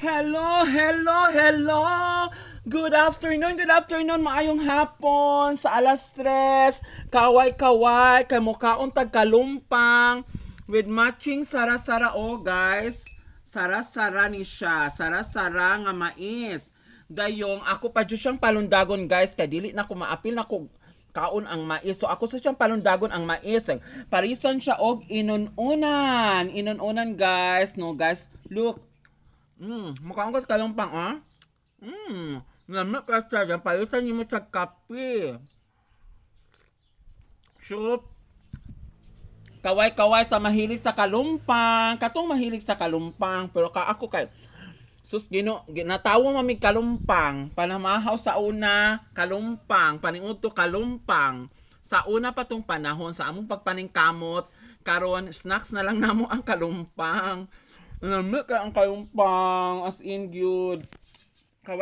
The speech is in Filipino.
Hello, hello, hello! Good afternoon, maayong hapon sa alas 3. Kaway-kaway, kay mukhaon tagkalumpang with matching sara-sara guys. Sara-sara ni siya, sara-sara nga mais. Dayong ako pa dyan siyang palundagon guys, kay dili na ko maapil na ko kaon ang mais. So ako sa siyang palundagon ang mais. Parisan siya inununan. Inununan guys, no guys. Look. Mukhang ko sa kalumpang, ah? Lamig ka siya dyan. Palitan niyo mo sa kape. Soup. Kaway-kaway sa mahilig sa kalumpang. Katong mahilig sa kalumpang. Pero ako kay sus, natawa mamig kalumpang. Panamahaw sa una, kalumpang. Paninguto kalumpang. Sa una pa tong panahon, sa among pagpaningkamot, karon snacks na lang namo ang kalumpang. Lamig ka ang kalumpang. As in, good. Kaway